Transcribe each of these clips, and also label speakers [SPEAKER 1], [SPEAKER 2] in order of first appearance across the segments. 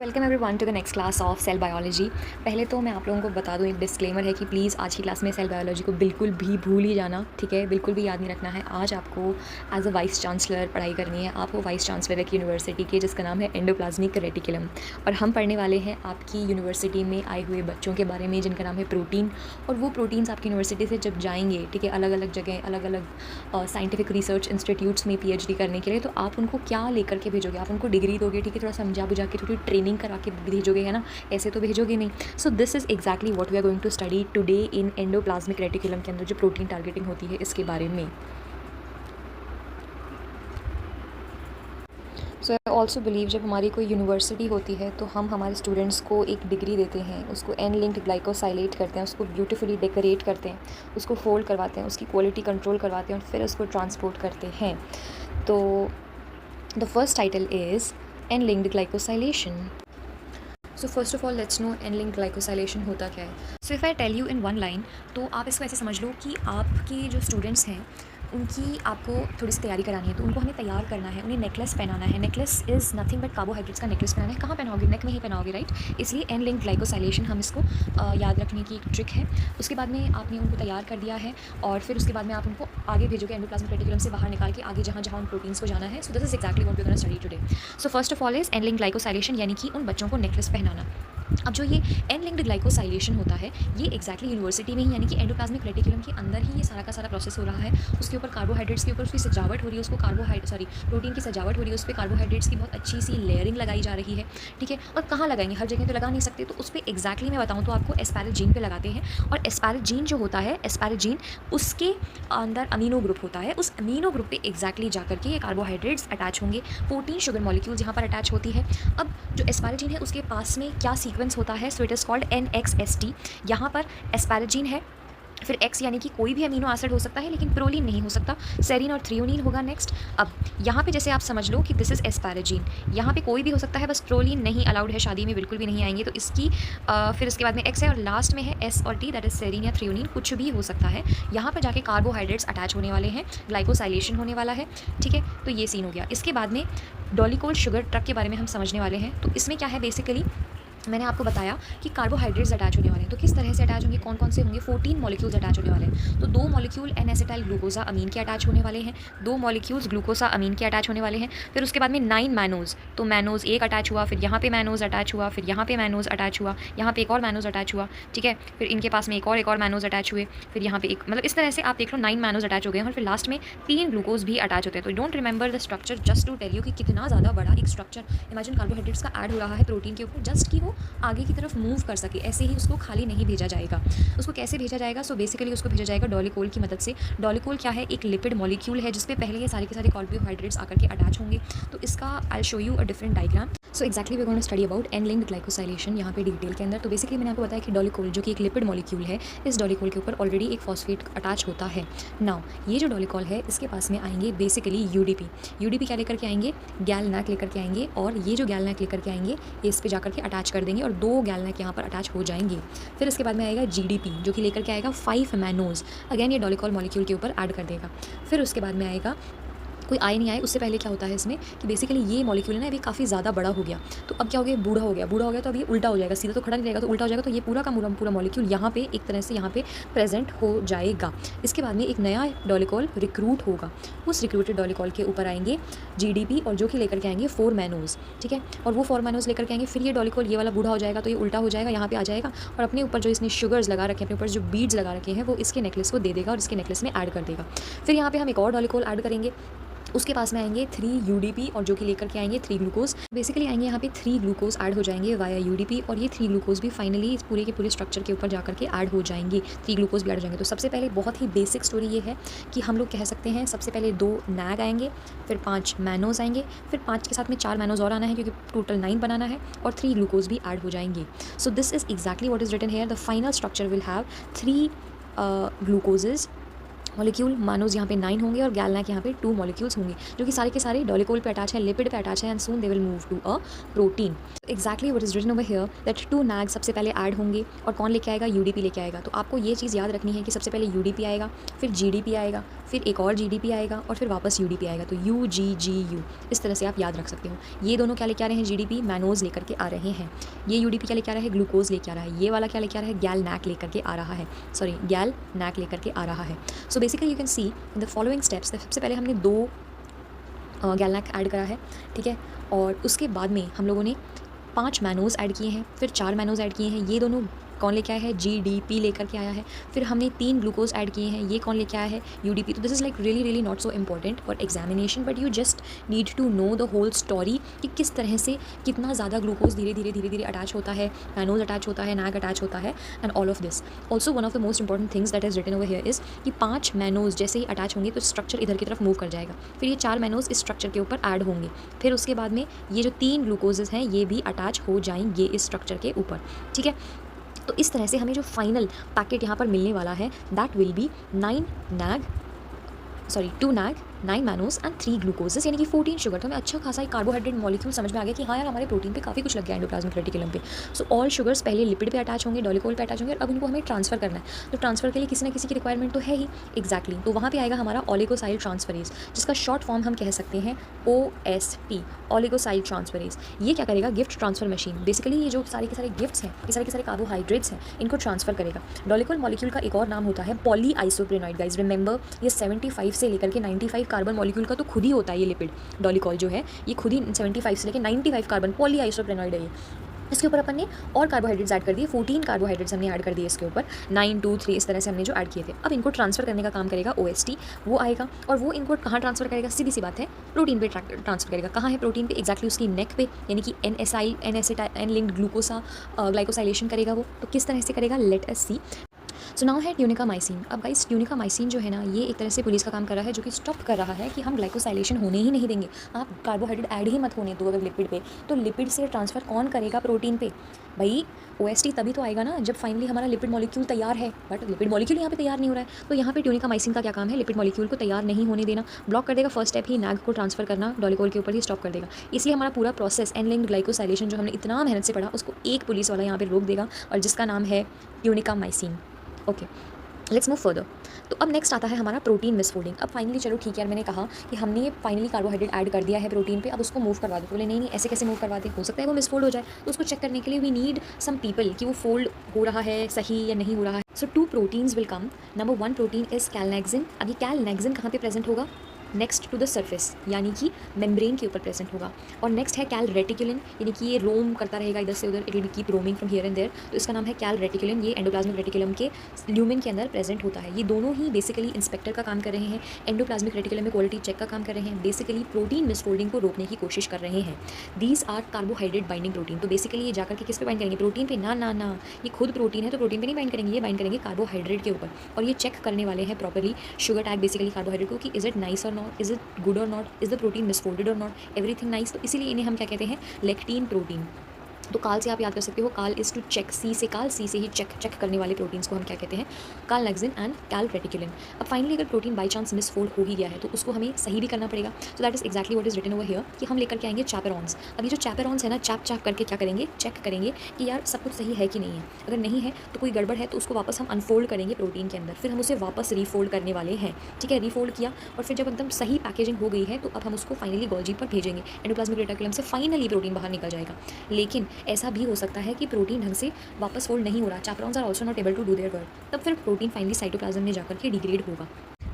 [SPEAKER 1] Welcome everyone to the next class of cell biology. पहले तो मैं आप लोगों को बता दूं, एक डिस्क्लेमर है कि प्लीज़ आज की क्लास में सेल बायोलॉजी को बिल्कुल भी भूल ही जाना, ठीक है। बिल्कुल भी याद नहीं रखना है। आज आपको एज अ वाइस चांसलर पढ़ाई करनी है। आपको वाइस चांसलर एक यूनिवर्सिटी के जिसका नाम है एंडोप्लाज्मिक रेटिकुलम, और हम पढ़ने वाले हैं आपकी यूनिवर्सिटी में आए हुए बच्चों के बारे में जिनका नाम है प्रोटीन। और वो प्रोटीन्स आपकी यूनिवर्सिटी से जब जाएंगे, ठीक है, अलग अलग जगह अलग अलग साइंटिफिक रिसर्च इंस्टीट्यूट्स में पीएचडी करने के लिए, तो आप उनको क्या लेकर के भेजोगे? आप उनको डिग्री दोगे, ठीक है, थोड़ा समझा बुझा के थोड़ी ट्रेनिंग करा के भेजोगे, है ना। ऐसे तो भेजोगे नहीं। So this is exactly what we are going to study today in endoplasmic reticulum के अंदर जो प्रोटीन टारगेटिंग होती है इसके बारे में। सो आई ऑल्सो बिलीव जब हमारी कोई यूनिवर्सिटी होती है तो हम हमारे स्टूडेंट्स को एक डिग्री देते हैं, उसको एन लिंक्ड ग्लाइकोसाइलेट करते हैं, उसको ब्यूटीफुली डेकोरेट करते हैं, उसको फोल्ड करवाते हैं, उसकी क्वालिटी कंट्रोल करवाते हैं और फिर उसको ट्रांसपोर्ट करते हैं। तो the first title is N linked glycosylation. So first of all let's know N link glycosylation होता क्या है। So if I tell you in one line, तो आप इसको ऐसे समझ लो कि आपके जो स्टूडेंट्स हैं उनकी आपको थोड़ी सी तैयारी करानी है, तो उनको हमें तैयार करना है, उन्हें नेकलेस पहनाना है। Necklace is nothing but carbohydrates का नेकलेस पहनाना है। कहाँ पहनाओगे? नेक में ही पहनाओगे, राइट। इसलिए एन लिंक ग्लाइकोसाइलेशन हम इसको याद रखने की एक ट्रिक है। उसके बाद में आपने उनको तैयार कर दिया है और फिर उसके बाद में आप उनको आगे भेजोगे एंडोप्लाज्मिक रेटिकुलम से बाहर निकाल के आगे जहाँ जहाँ उन प्रोटीन्स को जाना है। So this is exactly what we are gonna study today. So first of all is N link glycosylation, यानी कि उन बच्चों को नेकलेस पहनाना। अब जो ये एन लिंक्ड ग्लाइकोसाइलेशन होता है, ये एक्जैक्टली यूनिवर्सिटी में ही, यानी कि एंडोप्लाज्मिक रेटिकुलम के अंदर ही ये सारा का सारा प्रोसेस हो रहा है। उसके ऊपर कार्बोहाइड्रेट्स के ऊपर उसकी सजावट हो रही है, उसको प्रोटीन की सजावट हो रही है, उस पर कार्बोहाइड्रेट्स की बहुत अच्छी सी लेयरिंग लगाई जा रही है, ठीक है। और कहाँ लगाएंगे? हर जगह तो लगा नहीं सकते, तो उस पर एक्जैक्टली मैं बताऊँ तो आपको एस्पैरेजीन पे लगाते हैं। और एस्पैरेजीन जो होता है, एस्पैरेजीन उसके अंदर अमीनो ग्रुप होता है, उस अमीनो ग्रुप पे एक्जैक्टली जाकर के ये कार्बोहाइड्रेट्स अटैच होंगे, 14 शुगर मॉलिक्यूल्स यहाँ पर अटैच होती है। अब जो एस्पैरेजीन है उसके पास में क्या सीक्वेंस होता है? So it is called NXST। यहाँ पर एस्पैरेजीन है, फिर एक्स यानी कि कोई भी अमीनो एसिड हो सकता है लेकिन प्रोलीन नहीं हो सकता, सेरीन और थ्रियोनीन होगा नेक्स्ट। अब यहाँ पे जैसे आप समझ लो कि दिस इज़ एस्पैरेजीन, यहाँ पे कोई भी हो सकता है, बस प्रोलीन नहीं अलाउड है, शादी में बिल्कुल भी नहीं आएंगे, तो इसकी फिर इसके बाद में एक्स है और लास्ट में है S और T, दैट इज सेरीन या थ्रियोनीन, कुछ भी हो सकता है। यहाँ पर जाके कार्बोहाइड्रेट्स अटैच होने वाले हैं, ग्लाइकोसाइलेशन होने वाला है, ठीक है। तो ये सीन हो गया। इसके बाद में डॉलिकोल शुगर ट्रक के बारे में हम समझने वाले हैं। तो इसमें क्या है, बेसिकली मैंने आपको बताया कि कार्बोहाइड्रेट्स अटैच होने वाले हैं, तो किस तरह से अटैच होंगे, कौन कौन से होंगे? 14 मॉलिक्यूल्स अटैच होने वाले हैं। तो 2 मॉलिक्यूल एन एसिटाइल ग्लूकोजा अमीन के अटैच होने वाले हैं, 2 मॉलिक्यूल्स ग्लूकोसा अमीन के अटैच होने वाले हैं। फिर उसके बाद में 9 मैनोज, तो मैनोज एक अटैच हुआ, फिर यहाँ पे मैनोज अटैच हुआ, फिर यहाँ पे मैनोज अटैच हुआ, यहाँ पे एक और मैनोज अटैच हुआ, ठीक है। फिर इनके पास में एक और मैनोज अटैच हुए, फिर यहाँ पे एक, मतलब इस तरह से आप देख लो 9 मैनोज अटैच हो गए हैं। और फिर लास्ट में 3 ग्लूकोज भी अटैच होते हैं। तो don't remember the structure, just to tell you कि कितना ज़्यादा बड़ा एक स्ट्रक्चर इमेजिन कार्बोहाइड्रेट्स का ऐड हो रहा है प्रोटीन के ऊपर, जस्ट कि वो आगे की तरफ मूव कर सके। ऐसे ही उसको खाली नहीं भेजा जाएगा। उसको कैसे भेजा जाएगा? सो बेसिकली उसको भेजा जाएगा डॉलिकोल की मदद से। डॉलिकोल क्या है? एक लिपिड मॉलिक्यूल है जिसपे पहले ये सारे के सारे कार्बोहाइड्रेट्स आकर के अटैच होंगे। तो इसका I show you a different diagram. So exactly we gonna study about N linked glycosylation यहाँ पे डिटेल के अंदर। तो बेसिकली मैंने आपको बताया कि डॉलिकोल जो कि एक लिपिड मॉलिक्यूल है, इस डॉलिकोल के ऊपर ऑलरेडी एक फॉस्फेट अटैच होता है। नाउ ये जो डॉलिकोल है इसके पास में आएंगे बेसिकली यूडीपी क्या लेकर के आएंगे? गैलनैक लेकर के आएंगे, और ये जो गैलनैक लेकर के आएंगे ये इस पर जाकर के अटैच कर देंगे और 2 गैलनैक यहाँ पर अटैच हो जाएंगे। फिर इसके बाद में आएगा जीडीपी जो कि लेकर के आएगा 5 मैनोज, अगेन ये डॉलिकोल मॉलिक्यूल के ऊपर ऐड कर देगा। फिर उसके बाद में आएगा, कोई आए नहीं आए उससे पहले क्या होता है इसमें कि बेसिकली ये मॉलिक्यूल है ना, अभी काफ़ी ज़्यादा बड़ा हो गया। तो अब क्या हो गया? बूढ़ा हो गया तो अभी उल्टा हो जाएगा, सीधा तो खड़ा नहीं रहेगा, तो उल्टा हो जाएगा। तो ये पूरा का पूरा मॉलिक्यूल यहाँ पे एक तरह से यहाँ पे प्रेजेंट हो जाएगा। इसके बाद में एक नया डॉलिकोल रिक्रूट होगा, उस रिक्रूटेड डॉलिकोल के ऊपर आएंगे जीडीपी, और जो कि लेकर के आएंगे 4 मैनोज, ठीक है। और वो 4 मैनोज लेकर के आएंगे। फिर ये डॉलिकोल ये वाला बूढ़ा हो जाएगा, तो ये उल्टा हो जाएगा, यहाँ पे आ जाएगा और अपने ऊपर जो इसने शुगर्स लगा रखे हैं, अपने ऊपर जो बीड्स लगा रखे हैं, वो इसके नेकलेस को दे देगा और इसके नेकलेस में ऐड कर देगा। फिर यहाँ पे हम एक और डॉलिकोल ऐड करेंगे, उसके पास में आएंगे 3 यूडीपी, और जो कि लेकर के आएंगे 3 ग्लूकोज। बेसिकली आएंगे यहाँ पे 3 ग्लूकोज ऐड हो जाएंगे वाया यूडीपी, और ये 3 ग्लूकोज भी फाइनली इस पूरे के पूरे स्ट्रक्चर के ऊपर जाकर के ऐड हो जाएंगे। 3 ग्लूकोज भी ऐड हो जाएंगे। तो सबसे पहले बहुत ही बेसिक स्टोरी ये है कि हम लोग कह सकते हैं सबसे पहले 2 नैग आएंगे, फिर 5 मैनोज आएंगे, फिर 5 के साथ में 4 मैनोज और आना है क्योंकि टोटल 9 बनाना है, और 3 ग्लूकोज भी ऐड हो जाएंगे। So this is exactly what is written here. The final structure will have 3 glucoses, molecule मानोज यहाँ पे 9 होंगे और गैलनैक यहाँ पे 2 मॉलिक्यूल्स होंगे, जो कि सारे के सारे डॉलिकोल पे अटैच है, लिपिड पे अटैच है, and soon they will move to a protein. Exactly what is written over here that 2 NAG सबसे पहले ऐड होंगे, और कौन लेके आएगा? यूडीपी लेके आएगा। तो आपको ये चीज़ याद रखनी है कि सबसे पहले यूडीपी आएगा, फिर जीडीपी आएगा, फिर एक और जीडीपी आएगा, और फिर वापस यूडीपी आएगा। तो UGGU इस तरह से आप याद रख सकते हो। ये दोनों क्या लेके आ रहे हैं? जीडीपी मैनोज लेकर के आ रहे हैं। ये यूडीपी क्या लेके आ रहा है? ग्लूकोज लेके आ रहा है। ये वाला क्या लेके आ रहा है? गैलनैक लेकर के आ रहा है, सॉरी गैलनैक लेकर के आ रहा है। So basically you can see in the following steps. सबसे पहले हमने 2 गैलनैक ऐड करा है, ठीक है, और उसके बाद में हम लोगों ने 5 मैनोज ऐड किए हैं, फिर 4 मैनोज ऐड किए हैं। ये दोनों कौन लेके आया है? GDP लेकर के आया है। फिर हमने 3 ग्लूकोज ऐड किए हैं, ये कौन लेके आया है? UDP। तो this is like really really not so important for examination, but you just need to know the whole story कि किस तरह से कितना ज़्यादा ग्लूकोज धीरे धीरे अटैच होता है, मैनोज अटैच होता है, नैग अटैच होता है, and all of this. Also one of the most important things that is written over here is कि 5 मैनोज जैसे ही अटैच होंगे तो स्ट्रक्चर इधर की तरफ मूव कर जाएगा, फिर ये 4 मैनोज इस स्ट्रक्चर के ऊपर ऐड होंगे, फिर उसके बाद में ये जो 3 ग्लूकोजेज हैं ये भी अटैच हो जाएंगे इस स्ट्रक्चर के ऊपर, ठीक है। तो इस तरह से हमें जो फाइनल पैकेट यहाँ पर मिलने वाला है that will B 2 nag 9 mannose and 3 ग्लूकोजेस, यानी कि 14 शुगर। तो हमें अच्छा खासा एक कार्बोहाइड्रेट मॉलिक्यूल समझ में आ गया कि हाँ यार हमारे प्रोटीन पे काफ़ी कुछ लग गया एंडोप्लाज्मिक रेटिकुलम पे। सो ऑल शुगर्स पहले लिपिड पे अटैच होंगे, डॉलिकोल पे अटैच होंगे, और अब इनको हमें ट्रांसफर करना है। तो ट्रांसफर के लिए किसी ना किसी की रिक्वायरमेंट तो है ही, एग्जैक्टली। तो वहाँ पे आएगा हमारा ओलिगोसाइल ट्रांसफरेज, जिसका शॉर्ट फॉर्म हम कह सकते हैं OST, ओलिगोसाइल ट्रांसफरेज। ये क्या करेगा? Gift transfer machine. बेसिकली ये जो सारे के सारे गिफ्ट्स हैं, ये सारे के सारे कार्बोहाइड्रेट्स हैं, इनको ट्रांसफर करेगा। डॉलिकोल मॉलिक्यूल का एक और नाम होता है पॉली आइसोप्रेनॉइड। गाइज रिमेंबर, ये 75 से लेकर के 95 कार्बन मॉलिक्यूल का तो खुद ही होता है। ये लिपिड डॉलिकॉल जो है ये खुद ही 75 से लेकर 95 कार्बन पॉली आइसोप्रेनॉइड है ये। इसके ऊपर अपन ने और कार्बोहाइड्रेट्स ऐड कर दिए, 14 कार्बोहाइड्रेट्स हमने ऐड कर दिए इसके ऊपर, 9 2 3 इस तरह से हमने जो ऐड किए थे। अब इनको ट्रांसफर करने का काम करेगा OST, वो आएगा और वो इनको कहाँ ट्रांसफर करेगा? सीधी सी बात है, प्रोटीन पे ट्रांसफर करेगा। कहाँ है प्रोटीन पे? एक्जैक्टली उसकी नेक पे, यानी कि N लिंक्ड ग्लूकोसा ग्लाइकोसाइलेशन करेगा वो। तो किस तरह से करेगा? लेट अस सी। सो नाउ है ट्यूनिकामाइसिन। अब गाइस ट्यूनिकामाइसिन जो है ना, ये एक तरह से पुलिस का काम कर रहा है, जो कि स्टॉप कर रहा है कि हम ग्लाइकोसाइलेशन होने ही नहीं देंगे। आप कार्बोहाइड्रेट ऐड ही मत होने दो अगर लिपिड पे, तो लिपिड से ट्रांसफ़र कौन करेगा प्रोटीन पे? भाई OST तभी तो आएगा ना जब फाइनली हमारा लिपिड मॉलिक्यूल तैयार है, बट लिपिड मॉलिक्यूल यहाँ पे तैयार नहीं हो रहा है। तो यहाँ पे ट्यूनिकामाइसिन का क्या काम है? लिपिड मॉलिक्यूल को तैयार नहीं होने देना, ब्लॉक कर देगा। फर्स्ट स्टेप ही नैग को ट्रांसफर करना डॉलिकोल के ऊपर ही स्टॉप कर देगा। इसलिए हमारा पूरा प्रोसेस N लिंक्ड ग्लाइकोसाइलेशन जो हमने इतना मेहनत से पढ़ा, उसको एक पुलिस वाला यहाँ पे रोक देगा, और जिसका नाम है tunicamycin. Okay, let's move further. तो अब नेक्स्ट आता है हमारा प्रोटीन मिसफोल्डिंग। अब फाइनली चलो ठीक है यार, मैंने कहा कि हमने फाइनली कार्बोहाइड्रेट ऐड कर दिया है प्रोटीन पे, अब उसको मूव करवा दो। बोले नहीं नहीं, ऐसे कैसे मूव करवा दे? हो सकता है वो मिसफोल्ड हो जाए, तो उसको चेक करने के लिए वी नीड सम पीपल कि वो फोल्ड हो रहा है सही या नहीं हो रहा है। So 2 proteins will come. Number 1 protein is calnexin. अब ये कैलनेक्सिन कहाँ पे प्रेजेंट होगा? नेक्स्ट टू द सर्फेस, यानी कि मेम्ब्रेन के ऊपर प्रेजेंट होगा। और नेक्स्ट है कैल रेटिकुलिन, यानी कि ये रोम करता रहेगा इधर से उधर, it will keep roaming from here and there, तो इसका नाम है कैल रेटिकुलिन। ये एंडोप्लाज्मिक रेटिकुलम के ल्यूमेन के अंदर प्रेजेंट होता है। ये दोनों ही बेसिकली इंस्पेक्टर का काम कर रहे हैं, एंडोप्लाज्मिक रेटिकुलम में क्वालिटी चेक का काम कर रहे हैं, बेसिकली प्रोटीन मिसफोल्डिंग को रोकने की कोशिश कर रहे हैं। These are carbohydrate binding protein. तो बेसिकली ये जाकर के किस पे बाइंड करेंगे? प्रोटीन पे। ना ना ना, ये खुद प्रोटीन है तो प्रोटीन पे नहीं बाइंड करेंगे, ये बाइंड करेंगे कार्बोहाइड्रेट के ऊपर। और ये चेक करने वाले हैं properly sugar tag basically carbohydrate को कि इज इट नाइस और not, is it good or not, is the protein misfolded or not, everything nice। तो इसीलिए इन्हें हम क्या कहते हैं? लेक्टीन प्रोटीन। तो काल से आप याद कर सकते हो, काल इज़ टू चेक, सी से काल, सी से ही चेक करने वाले प्रोटीन्स को हम क्या कहते हैं? कैलनेक्सिन एंड कैल रेटिकुलिन। अब फाइनली अगर प्रोटीन बाई चांस मिसफोल्ड हो ही गया है तो उसको हमें सही भी करना पड़ेगा। So that is exactly what is written over here कि हम लेकर के आएंगे चैपेरॉन्स। अब ये जो चैपेरॉन्स है ना, चैप करके क्या करेंगे? चेक करेंगे कि यार सब कुछ सही है कि नहीं है। अगर नहीं है तो कोई गड़बड़ है तो उसको वापस हम अनफोल्ड करेंगे प्रोटीन के अंदर, फिर हम उसे वापस रीफोल्ड करने वाले हैं। ठीक है, रीफोल्ड किया और फिर जब एकदम सही पैकेजिंग हो गई है तो अब हम उसको फाइनली गोल्जी पर भेजेंगे। एंडोप्लाज्मिक रेटिकुलम से फाइनली प्रोटीन बाहर निकल जाएगा। लेकिन ऐसा भी हो सकता है कि प्रोटीन ढंग से वापस फोल्ड नहीं हो रहा, chaperones are also not able to do their work, तब फिर प्रोटीन फाइनली साइटोप्लाज्म में जाकर के डिग्रेड होगा।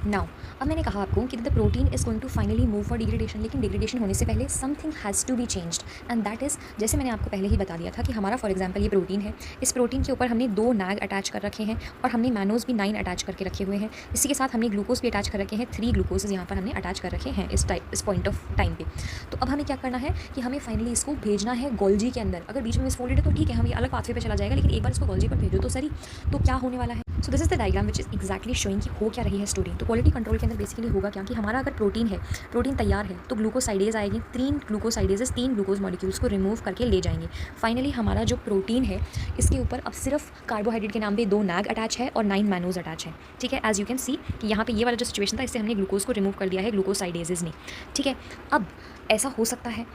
[SPEAKER 1] नाउ अब मैंने कहा आपको कि the protein is going to finally move for degradation, लेकिन डिग्रेडेशन होने से पहले something has to be changed, and that is, जैसे मैंने आपको पहले ही बता दिया था कि हमारा फॉर एग्जांपल ये प्रोटीन है, इस प्रोटीन के ऊपर हमने 2 नैग अटैच कर रखे हैं और हमने मैनोज भी 9 अटैच करके रखे हुए हैं। इसी के साथ हमने ग्लूकोज भी अटैच कर रखे हैं, 3 ग्लूकोज यहाँ पर हमने अटैच कर रखे हैं इस पॉइंट ऑफ टाइम पे। तो अब हमें क्या करना है कि हमें फाइनली इसको भेजना है गोल्जी के अंदर। अगर बीच में मिसफोल्डेड है तो ठीक है, हम ये अलग पाथवे पे चला जाएगा, लेकिन एक बार इसको गोल्जी पर भेजो तो सही। तो क्या होने वाला है? So this is the diagram which is exactly showing कि हो क्या रही है स्टोरी। तो क्वालिटी कंट्रोल के अंदर बेसिकली होगा क्या कि हमारा अगर प्रोटीन है, प्रोटीन तैयार है, तो ग्लूकोसाइडेज आएगी, 3 ग्लूकोसाइडेज 3 ग्लूकोज मॉलिक्यूल्स को रिमूव करके ले जाएंगे। फाइनली हमारा जो प्रोटीन है इसके ऊपर अब सिर्फ कार्बोहाइड्रेट के नाम पे 2 नैग अटैच है और 9 मैनोज अटैच है। ठीक है, एज यू कैन सी कि यहाँ पे ये वाला जो सिचुएशन था इससे हमने ग्लूकोज को रिमूव कर दिया है ग्लूकोसाइडेजेस ने। ठीक है, अब ऐसा हो सकता है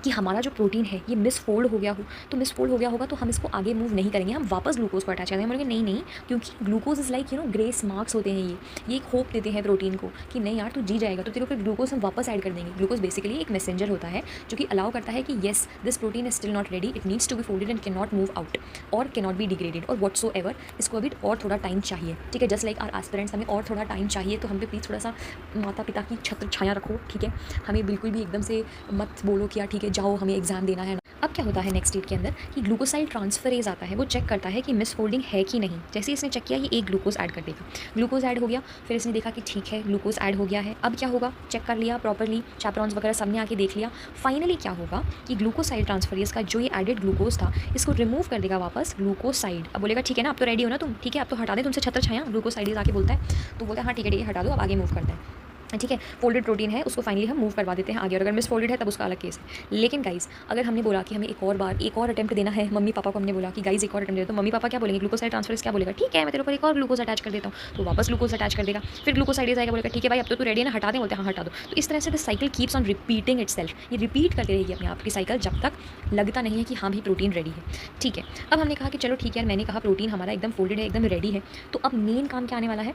[SPEAKER 1] कि हमारा जो प्रोटीन है ये मिसफोल्ड हो गया हो, तो मिसफोल्ड हो गया होगा तो हम इसको आगे मूव नहीं करेंगे, हम वापस ग्लूकोज को अटैच करेंगे। बोलेंगे नहीं, क्योंकि glucose is like grace marks होते हैं, ये एक होप देते हैं प्रोटीन को कि नहीं यार तू जी जाएगा, तो तेरे को फिर ग्लूकोज हम वापस ऐड कर देंगे। ग्लूकोज बेसिकली एक मैसेंजर होता है जो कि अलाउ करता है कि yes this protein is still not ready, it needs to be folded and can not move out और कैन नॉट बी डिग्रेडेड और व्हाट्सो एवर, इसको अभी और थोड़ा टाइम चाहिए। ठीक है, जस्ट लाइक आर एस्पिरेंट्स, हमें और थोड़ा टाइम चाहिए, तो हम पे प्लीज़ थोड़ा सा माता पिता की छत्र छाया रखो। ठीक है, हमें बिल्कुल भी एकदम से मत बोलो कि यार ठीक है जाओ हमें एग्जाम देना है। अब क्या होता है नेक्स्ट स्टेट के अंदर कि ग्लूकोसाइड ट्रांसफरेज आता है, वो चेक करता है कि मिसफोल्डिंग है कि नहीं। जैसे इसने चेक किया ये एक ग्लूकोज ऐड कर देगा, ग्लूकोज ऐड हो गया, फिर इसने देखा कि ठीक है ग्लूकोज ऐड हो गया है। अब क्या होगा, चेक कर लिया प्रॉपरली, चैपरॉन्स वगैरह सब ने आके देख लिया। फाइनली क्या होगा कि ग्लूकोसाइड ट्रांसफरेज का जो ये एडेड ग्लूकोज था इसको रिमूव कर देगा वापस ग्लूकोसाइड। अब बोलेगा ठीक है ना, अब तो रेडी हो ना तुम, ठीक है अब तो हटा दे तुमसे छत्र छाया। ग्लूकोसाइड आके बोलता है, तो बोलता है हाँ ठीक है हटा दो, अब आगे मूव करते हैं। ठीक है, फोल्डेड प्रोटीन है उसको फाइनली हम मूव करवा देते हैं आगे, और अगर मिस फोल्डेड है तब उसका अलग केस है। लेकिन गाइज अगर हमने बोला कि हमें एक और बार एक और अटेम्प्ट देना है, मम्मी पापा को हमने बोला कि गाइज एक और अटेम्प्ट दे, तो मम्मी पापा क्या बोलेंगे, ग्लूकोसाइड ट्रांसफर क्या बोलेगा, ठीक है मैं तेरे ऊपर एक और ग्लूकोज अटैच कर देता हूँ, तो वापस ग्लूकोज अटैच कर देगा। फिर ग्लूकोसाइडेज आएगा, बोलेगा ठीक है भाई अब तो तू रेडी है ना, हटा दे, बोलते हैं हाँ हटा दो। तो इस तरह से cycle keeps on repeating itself, ये रिपीट करती रहेगी अपने आप की साइकिल जब तक लगता नहीं है कि हाँ भाई प्रोटीन रेडी है। ठीक है, अब हमने कहा कि चलो ठीक है यार, मैंने कहा प्रोटीन हमारा एकदम फोल्डेड है, एकदम रेडी है, तो अब मेन काम क्या आने वाला है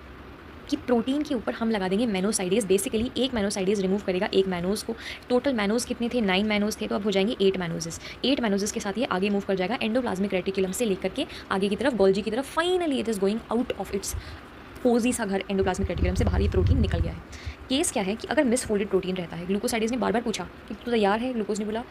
[SPEAKER 1] कि प्रोटीन के ऊपर हम लगा देंगे मैनोसाइडेज। बेसिकली एक मैनोसाइडेज रिमूव करेगा एक मैनोज को। टोटल मैनोज कितने थे, 9 मैनोज थे, तो अब हो जाएंगे 8 मैनोजेस। 8 मैनोजेस के साथ ये आगे मूव कर जाएगा एंडोप्लाज्मिक रेटिकुलम से लेकर के आगे की तरफ गोल्जी की तरफ। Finally it is going out of its cozy सा घर, एंडोप्लाज्मिक रेटिकुलम से बाहर ये प्रोटीन निकल गया है। केस क्या है कि अगर मिसफोल्डेड प्रोटीन रहता है, ग्लूकोसाइडेज ने बार बार पूछा कि तू तैयार है, ग्लूकोज ने बोला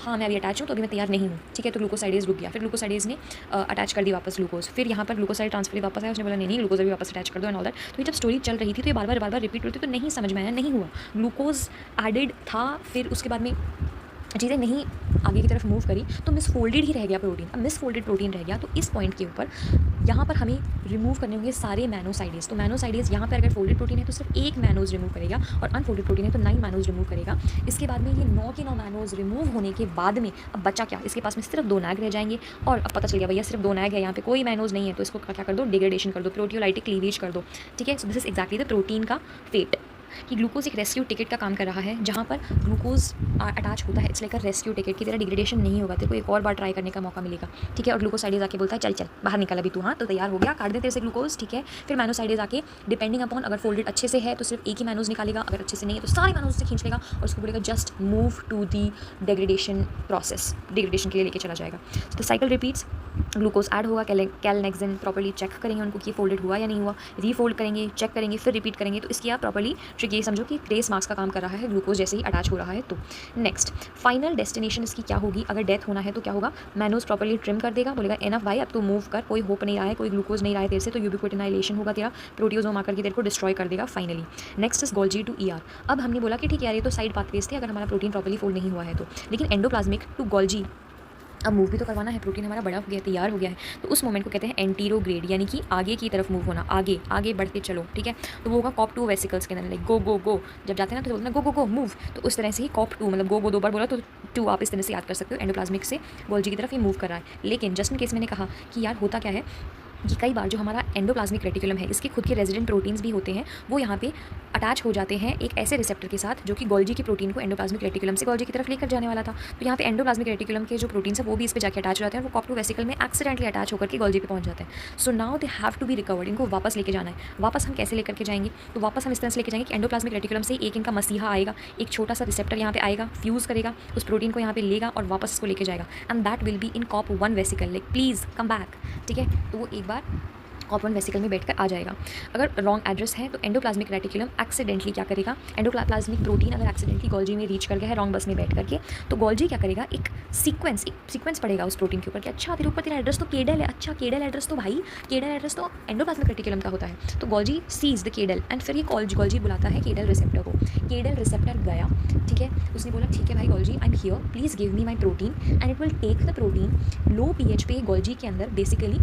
[SPEAKER 1] हाँ मैं अभी अटैच हूँ, तो अभी मैं तैयार नहीं हूँ। ठीक है, तो ग्लूकोसाइडेज रुक गया, फिर ग्लूकोसाइडेज ने अटैच कर दी वापस ग्लूकोज, फिर यहाँ पर ग्लूकोसाइड ट्रांसफर वापस आया, उसने बोला नहीं ग्लूकोज अभी वापस अटैच कर दो एंड ऑल दैट। तो ये जब स्टोरी चल रही थी तो ये बार बार रिपीट होती, तो नहीं समझ में आया, नहीं हुआ, ग्लूकोज एडेड था, फिर उसके बाद में चीज़ें नहीं आगे की तरफ मूव करी, तो मिसफोल्डेड ही रह गया प्रोटीन। अब मिसफोल्डेड प्रोटीन रह गया, तो इस पॉइंट के ऊपर यहाँ पर हमें रिमूव करने होंगे सारे मैनोसाइडेज। तो मैनोसाइडेज यहाँ पर अगर फोल्डेड प्रोटीन है तो सिर्फ एक मैनोज रिमूव करेगा, और अनफोल्डेड प्रोटीन है तो 9 मैनोज रिमूव करेगा। इसके बाद में ये 9 के 9 मैनोज रिमूव होने के बाद में अब बचा क्या, इसके पास में सिर्फ 2 नैग रह जाएंगे। और अब पता चल गया भैया सिर्फ 2 नैग है, यहाँ पे कोई मैनोज नहीं है, तो इसको क्या कर दो, डिग्रेडेशन कर दो, प्रोटियोलाइटिक क्लीवेज कर दो। ठीक है, so this is exactly the protein का फेट कि ग्लूकोज एक रेस्क्यू टिकट का काम कर रहा है, जहाँ पर ग्लूकोज अटैच होता है। It's like a rescue ticket की तरह, डिग्रेडेशन नहीं होगा, तेरे को एक और बार ट्राई करने का मौका मिलेगा। ठीक है, और ग्लूकोसाइडेज आके बोलता है चल चल बाहर निकल अभी तू, हाँ तो तैयार हो गया, काट दे तेरे से ग्लूकोज। ठीक है, फिर मैनोसाइडेज आके डिपेंडिंग अपॉन अगर फोल्डेड अच्छे से है तो सिर्फ एक ही मैनोज निकालेगा, अगर अच्छे से नहीं है तो सारे मैनोज से खींच लेगा और उसको बोलेगा just move to the degradation process, degradation के लिए लेके चला जाएगा। तो साइकिल रिपीट्स, ग्लूकोज ऐड होगा, कैलनेक्सिन प्रॉपर्ली चेक करेंगे उनको कि फोल्डेड हुआ या नहीं हुआ, रीफोल्ड करेंगे, चेक करेंगे, फिर रिपीट करेंगे। तो इसकी आप प्रॉपर्ली ट्रिक ये समझो कि ग्रेस मार्क्स का काम कर रहा है ग्लूकोज जैसे ही अटैच हो रहा है। तो नेक्स्ट फाइनल डेस्टिनेशन इसकी क्या होगी, अगर डेथ होना है तो क्या होगा, मैनोज प्रॉपर्ली ट्रिम कर देगा, बोलेगा एनफ भाई अब तो मूव कर, कोई होप नहीं रहा है, कोई ग्लूकोज नहीं रहा है तेरे से, तो यूबिक्विटिनाइलेशन होगा तेरा, प्रोटियोजोम आकर के तेरे को डिस्ट्रॉय कर देगा finally. Next is Golgi to ER. अब हमने बोला कि ठीक है यार ये तो साइड पाथवेज थे अगर हमारा प्रोटीन प्रॉपर्ली फोल्ड नहीं हुआ है तो, लेकिन एंडोप्लाज्मिक टू गोल्जी अब मूव भी तो करवाना है, प्रोटीन हमारा बड़ा हो गया, तैयार हो गया है, तो उस मोमेंट को कहते हैं एंटीरोग्रेड, यानी कि आगे की तरफ मूव होना, आगे आगे बढ़ते चलो। ठीक है, तो वो होगा कॉप 2 वेसिकल्स के अंदर, लाइक गो गो गो, जब जाते हैं ना तो बोलते हैं गो गो गो मूव, तो उस तरह से ही कॉप 2 मतलब गो गो 2 बार बोला तो 2 आप इस तरह से याद कर सकते हो, एंडोप्लाज्मिक से गोल्जी की तरफ ये मूव कर रहा है। लेकिन जस्ट इन केस मैंने कहा कि यार होता क्या है कि कई बार जो हमारा एंडोप्लाज्मिक रेटिकुलम है इसके खुद के रेजिडेंट प्रोटीन्स भी होते हैं, वो यहाँ पे अटैच हो जाते हैं एक ऐसे रिसेप्टर के साथ जो कि गोल्जी की प्रोटीन को एंडोप्लाज्मिक रेटिकुलम से गोल्जी की तरफ लेकर जाने वाला था। तो यहाँ पे एंडोप्लाज्मिक रेटिकुलम के जो प्रोटीन्स है वो भी इस पे जाके अटैच हो जाते हैं और वो कॉप 2 वेसिकल में एक्सीडेंटली अटैच होकर के गोल्जी पे पहुंच जाते हैं। So now they have to be recovered, इनको वापस लेके जाना है। वापस हम कैसे लेकर के जाएंगे, तो वापस हम इस तरह से लेके जाएंगे कि एंडोप्लाज्मिक रेटिकुलम से एक इनका मसीहा आएगा, एक छोटा सा रिसेप्टर यहाँ पे आएगा, फ्यूज़ करेगा, उस प्रोटीन को यहाँ पे लेगा और वापस इसको लेके जाएगा, and that will be in COP 1 vesicle, like please come back. ठीक है, तो वो एक बार कॉप 1 वेसिकल में बैठकर आ जाएगा। अगर रॉन्ग एड्रेस है तो एंडोप्लाज्मिक रेटिकुलम एक्सीडेंटली क्या करेगा, एंडोप्लाज्मिक प्रोटीन अगर एक्सीडेंटली गोल्जी में रीच कर गया है रॉन्ग बस में बैठ करके, तो गोल्जी क्या करेगा, एक सीक्वेंस पड़ेगा उस प्रोटीन के ऊपर कि अच्छा तेरे ऊपर तेरा एड्रेस तो केडल है, अच्छा केडल एड्रेस तो भाई केडल एड्रेस तो एंडोप्लाज्मिक रेटिकुलम का होता है। तो Golgi sees the KDEL and फिर ये गोल्जी बुलाता है केडल रिसेप्टर को। केडल रिसेप्टर गया, ठीक है, उसने बोला ठीक है भाई Golgi I am here, please give me my protein, and it will take the protein low pH पे गोल्जी के अंदर बेसिकली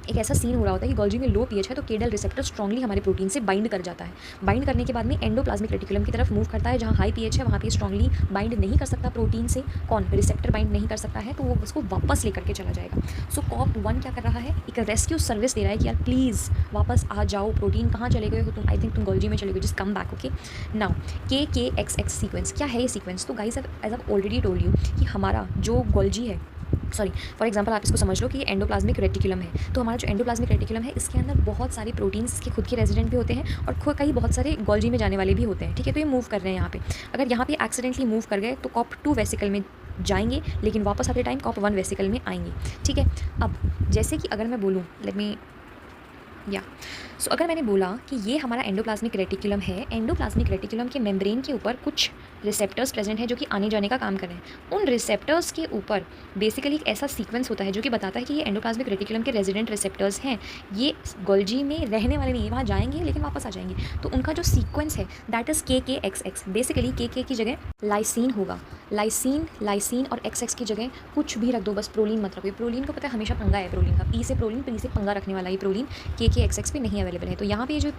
[SPEAKER 1] एक ऐसा सीन हो रहा होता है कि गोल्जी में लो पीएच है तो केडल रिसेप्टर स्ट्रांगली हमारे प्रोटीन से बाइंड कर जाता है। बाइंड करने के बाद में एंडोप्लाज्मिक रेटिकुलम की तरफ मूव करता है, जहाँ हाई पीएच है वहाँ पे स्ट्रांगली बाइंड नहीं कर सकता प्रोटीन से, कौन, रिसेप्टर बाइंड नहीं कर सकता है, तो वो उसको वापस लेकर के चला जाएगा। सो COP1 क्या कर रहा है, एक रेस्क्यू सर्विस दे रहा है कि यार प्लीज़ वापस आ जाओ, प्रोटीन कहाँ चले गए हो तुम, आई थिंक तुम गोल्जी में चले गए, just come back. Okay, now KKXX sequence क्या है ये सीक्वेंस, तो guys as I already told you कि हमारा जो गोल्जी है, सॉरी फॉर एग्जांपल आप इसको समझ लो कि ये एंडोप्लाज्मिक रेटिकुलम है, तो हमारा जो एंडोप्लाज्मिक रेटिकुलम है इसके अंदर बहुत सारे प्रोटीन्स इसके खुद के रेजिडेंट भी होते हैं और कई बहुत सारे गोल्जी में जाने वाले भी होते हैं, ठीक है। तो ये मूव कर रहे हैं यहाँ पे, अगर यहाँ पे एक्सीडेंटली मूव कर गए तो COP2 वेसिकल में जाएंगे, लेकिन वापस आते टाइम COP1 वेसिकल में आएंगे, ठीक है। अब जैसे कि अगर मैं बोलूँ, लेट मी सो अगर मैंने बोला कि ये हमारा एंडोप्लाज्मिक रेटिकुलम है, एंडोप्लाज्मिक रेटिकुलम के मेम्ब्रेन के ऊपर कुछ रिसेप्टर्स प्रेजेंट हैं जो कि आने जाने का काम कर रहे हैं। उन रिसेप्टर्स के ऊपर बेसिकली एक ऐसा सीक्वेंस होता है जो कि बताता है कि ये एंडोप्लाज्मिक रेटिकुलम के रेजिडेंट रिसेप्टर्स हैं, ये गोल्जी में रहने वाले नहीं है, वहाँ जाएंगे लेकिन वापस आ जाएंगे। तो उनका जो सीक्वेंस है that is KKXX। Basically KK की जगह लाइसिन होगा, लाइसिन और XX की जगह कुछ भी रख दो, बस प्रोलीन मत रखो। प्रोलीन को पता है हमेशा पंगा है, प्रोलीन का पी से पंगा रखने वाला ये प्रोलीन KKXX पे नहीं अवेलेबल है। तो यहाँ पे ये जो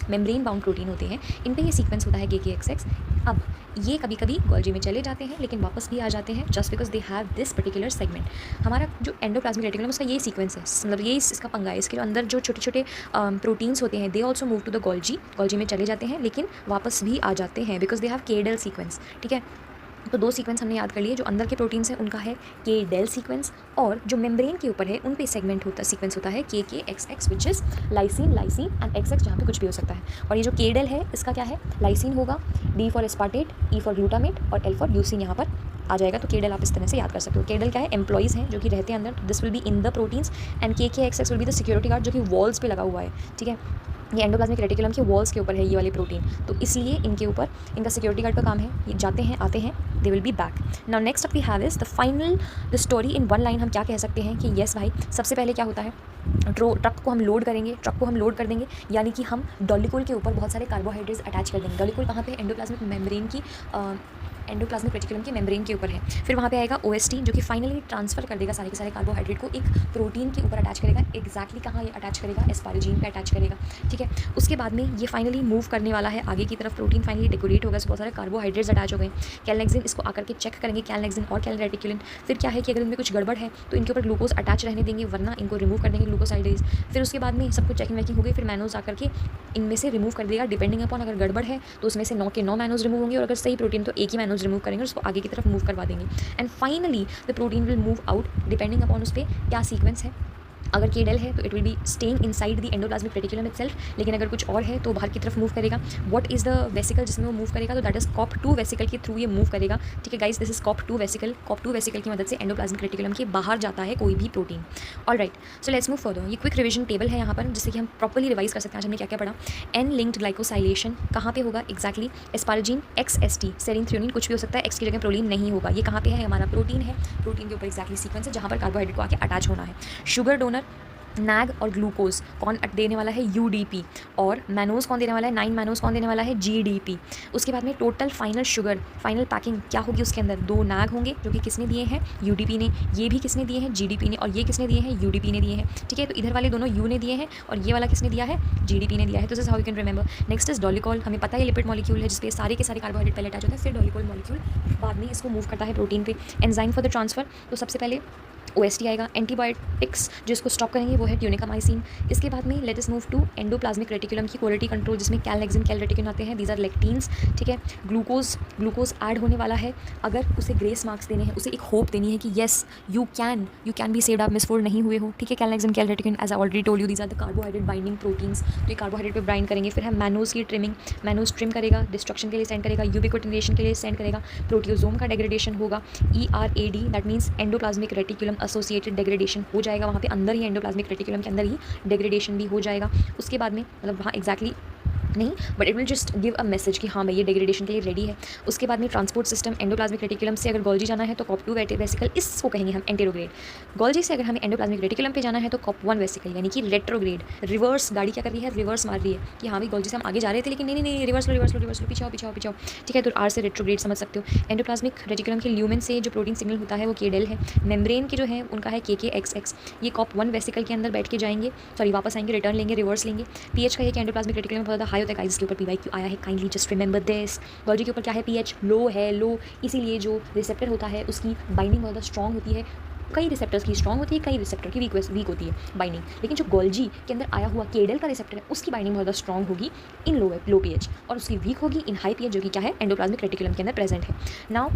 [SPEAKER 1] मेम्ब्रेन बाउंड प्रोटीन होते हैं इन पे ये सीक्वेंस होता है KKXX। अब ये कभी कभी गोल्जी में चले जाते हैं लेकिन वापस भी आ जाते हैं just because they have this particular segment. हमारा जो एंडोप्लाज्मिक रेटिकुलम उसका ये सीक्वेंस है, मतलब ये इसका पंगा है, इसके अंदर जो छोटे छोटे प्रोटीन्स होते हैं they also move to the Golgi में चले जाते हैं लेकिन वापस भी आ जाते हैं because they have cradle sequence, ठीक है। तो दो सीक्वेंस हमने याद कर लिए, जो अंदर के प्रोटीन्स हैं उनका है केडेल सीक्वेंस, और जो मेम्ब्रेन के ऊपर है उन पे सेगमेंट होता सीक्वेंस होता है KKXX which is lysine and XX, जहाँ पे कुछ भी हो सकता है। और ये जो केडेल है इसका क्या है, लाइसिन होगा, D for aspartate, E for glutamate और L फॉर ल्यूसिन यहाँ पर आ जाएगा। तो केडेल आप इस तरह से याद कर सकते हो। केडेल क्या है, एम्प्लॉइज़ हैं जो कि रहते हैं अंदर, this will be in the proteins, and KKXX will be the security guard जो कि वॉल्स पे लगा हुआ है, ठीक है। ये एंडोप्लाज्मिक रेटिकुलम के वॉल्स के ऊपर है ये वाले प्रोटीन, तो इसलिए इनके ऊपर इनका सिक्योरिटी गार्ड का काम है, ये जाते हैं आते हैं, they will be back. Now next up we have is the story in one line. हम क्या कह सकते हैं कि येस भाई, सबसे पहले क्या होता है, ट्रक को हम लोड कर देंगे, यानी कि हम डॉलिकोल के ऊपर बहुत सारे कार्बोहाइड्रेट्स अटैच कर देंगे। डॉलिकोल कहाँ पे, एंडोप्लाज्मिक मेम्ब्रेन की एंडोप्लाज्मिक रेटिकुलम के मेम्ब्रेन के ऊपर है। फिर वहाँ पे आएगा OST जो कि फाइनली ट्रांसफर कर देगा सारे के सारे कार्बोहाइड्रेट को एक प्रोटीन के ऊपर अटैच करेगा। एग्जैक्टली कहाँ ये अटैच करेगा, एस्पारेजीन पे अटैच करेगा, ठीक है। उसके बाद में ये फाइनली मूव करने वाला है आगे की तरफ, प्रोटीन फाइनली डेकोरेट होगा, बहुत सारे कार्बोहाइड्रेट्स अटैच हो गए। कैलनेक्सिन इसको आकर के चेक करेंगे, कैलनेक्सिन और कैलरेटिकुलिन। फिर क्या है कि अगर इनमें कुछ गड़बड़ है तो इनके ऊपर ग्लूकोज अटैच रहने देंगे, वरना इनको रिमूव कर देंगे ग्लूकोसाइडेज। फिर उसके बाद में सब कुछ चेकिंग वेकिंग हो गई, फिर मैनोज आकर के इनमें से रिमूव कर देगा, डिपेंडिंग अपॉन अगर गड़बड़ है तो उसमें से 9 के 9 मैनोज रिमूव होंगे, और अगर सही प्रोटीन तो एक ही मैनोज रिमूव करेंगे, उसको आगे की तरफ मूव करवा देंगे। And finally the protein will move out depending upon उस पर क्या सीक्वेंस है। अगर केडल है तो it will be staying inside the endoplasmic reticulum itself, लेकिन अगर कुछ और है तो बाहर की तरफ मूव करेगा। व्हाट इज द वेसिकल जिसमें वो मूव करेगा, तो दैट इज COP2 वेसिकल के थ्रू ये मूव करेगा, ठीक है guys. This is COP2 vesicle की मदद से एंडोप्लाज्मिक रेटिकुलम के बाहर जाता है कोई भी protein. Alright, so let's move further. ये क्विक रिविजन टेबल है यहाँ पर, जिससे कि हम प्रॉपर्ली रिवाइज कर सकते हैं आज हमने क्या क्या पढ़ा। N लिंक्ड ग्लाइकोसाइलेशन कहाँ पे होगा एक्जैक्टली, एस्पारेजीन XST, सेरीन थ्रियोनिन कुछ भी हो सकता है, X की जगह प्रोलीन नहीं होगा। ये कहाँ पे है, हमारा प्रोटीन है, प्रोटीन के ऊपर एक्जैक्टली सीक्वेंस है जहाँ पर कार्बोहाइड्रेट को आके अटैच होना है। शुगर डोनर नैग और ग्लूकोज कौन देने वाला है, UDP, और मैनोज कौन देने वाला है, 9 मैनोज कौन देने वाला है, GDP। उसके बाद में total final sugar, final packing क्या होगी, उसके अंदर 2 नैग होंगे जो कि किसने दिए हैं, UDP ने, ये भी किसने दिए हैं, GDP ने, और ये किसने दिए हैं, UDP ने दिए हैं, ठीक है। तो इधर वाले दोनों U ने दिए हैं और ये वाला किसने दिया है, GDP ने दिया है। तो this is how you can remember. Next is dolichol, हमें पता है लिपिड मॉलिक्यूल है जिसपे सारे के सारे कार्बोहाइड्रेट पहले अटैच होते हैं, फिर डॉलिकॉल मॉलिक्यूल बाद में इसको मूव करता है प्रोटीन पे। एंजाइम फॉर द ट्रांसफर, तो सबसे पहले OST आएगा। एंटीबायोटिक्स जो इसको स्टॉप करेंगे वो है ट्यूनिकामाइसिन। इसके बाद में let us move to endoplasmic reticulum की क्वालिटी कंट्रोल, जिसमें कैलनेक्सिन कैलरेटिकुलिन आते हैं, दीज आर लेक्टीन्स, ठीक है। ग्लूकोज ऐड होने वाला है, अगर उसे ग्रेस मार्क्स देने हैं, उसे एक होप देनी है कि yes you can be saved, आप मिसफोल्ड नहीं हुए हो, ठीक है। Calnexin calreticulin as I already told you these are the carbohydrate binding proteins, तो ये कार्बोहाइड्रेट पे बाइंड करेंगे। फिर है मैनोज की ट्रिमिंग, मैनोज ट्रिम करेगा, डिस्ट्रक्शन के लिए सेंड करेगा, यूबिक्विटिनेशन के लिए सेंड करेगा, प्रोटियोजोम का डेग्रेडेशन होगा, ERAD that means endoplasmic reticulum associated degradation हो जाएगा, वहाँ पे अंदर ही एंडोप्लाज्मिक रेटिकुलम के अंदर ही डेग्रेडेशन भी हो जाएगा। उसके बाद में मतलब वहाँ एग्जैक्टली नहीं, but it will just give a message कि हाँ भाई ये डिग्रेडेशन के लिए रेडी है। उसके बाद में ट्रांसपोर्ट सिस्टम एंडोप्लाज्मिक रेटिकुलम से अगर गोल्जी जाना है तो कॉप 2 वेसिकल, इसको कहेंगे हम एंटेरोग्रेड। गोल्जी से अगर हमें एंडोप्लाज्मिक रेटिकुलम पे जाना है तो कॉप 1 वेसिकल, यानी कि रेट्रोग्रेड। रिवर्स गाड़ी क्या कर रही है, रिवर्स मार रही है कि हाँ भाई गोल्जी से हम आगे जा रहे थे लेकिन नहीं नहीं नहीं, रिवर्स लो रिवर्स लो रिवर्स लो, पीछे आओ पीछे आओ पीछे आओ। ठीक है, तो आर से रेट्रोग्रेड समझ सकते हो। एंडोप्लाज्मिक रेटिकुलम के ल्यूमेन से जो प्रोटीन सिग्नल होता है वो केडेल है। मेम्ब्रेन के जो है उनका है KKXX। ये कॉप 1 वेसिकल के अंदर बैठ के जाएंगे, सॉरी वापस आएंगे, रिटर्न लेंगे, रिवर्स लेंगे। पीएच का ये कि एंडोप्लाज्मिक रेटिकुलम में बहुत ज़्यादा हाई होता है गाइस, इसके ऊपर PYQ आया है, kindly just remember this. Golgi के ऊपर क्या है, पीएच लो है, लो, इसीलिए जो रिसेप्टर होता है उसकी बाइंडिंग बहुत ज़्यादा स्ट्रॉन्ग होती है। कई रिसेप्टर्स की स्ट्रॉन्ग होती है, कई रिसेप्टर की वीक होती है बाइंडिंग, लेकिन जो गोल्जी के अंदर आया हुआ केडल का रिसेप्टर है उसकी बाइंडिंग बहुत ज़्यादा स्ट्रॉन्ग होगी इन लो पीएच, और उसकी वीक होगी इन हाई पीएच, जो कि क्या है एंडोप्लाज्मिक रेटिकुलम के अंदर प्रेजेंट है। नाउ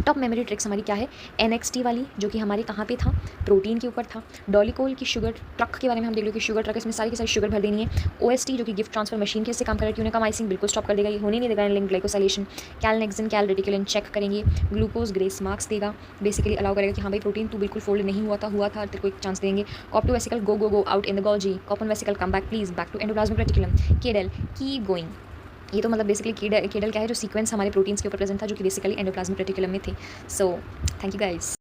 [SPEAKER 1] टॉप मेमोरी ट्रिक्स हमारी क्या है, NXT वाली, जो कि हमारे कहाँ पे था, प्रोटीन के ऊपर था। डॉलिकोल की शुगर ट्रक के बारे में हम देख लो कि शुगर ट्रक, इसमें सारी की सारी शुगर भर देनी है। OST जो कि गिफ्ट ट्रांसफर मशीन के से काम कर रही है, उन्हें कमाइसिंग बिल्कुल स्टॉप कर देगा, ये होने नहीं देगा लिंक ग्लाइकोसाइलेशन। कैलनेक्सिन कैल रेटिकुलन चेक करेंगे, ग्लूकोज ग्रेस मार्क्स देगा, बेसिकली अलाउ करेगा कि हाँ भाई प्रोटीन तू बिल्कुल फोल्ड नहीं हुआ था तेरे को एक चांस देंगे। COP 2 vesicle go out in the Golgi, COP 1 vesicle come back please back to endoplasmic reticulum, KDEL keep going. ये तो मतलब बेसिकली केडल क्या है, जो सीक्वेंस हमारे प्रोटीन्स के ऊपर प्रेजेंट था, जो कि बेसिकली एंडोप्लाज्मिक रेटिकुलम में थे। So thank you guys.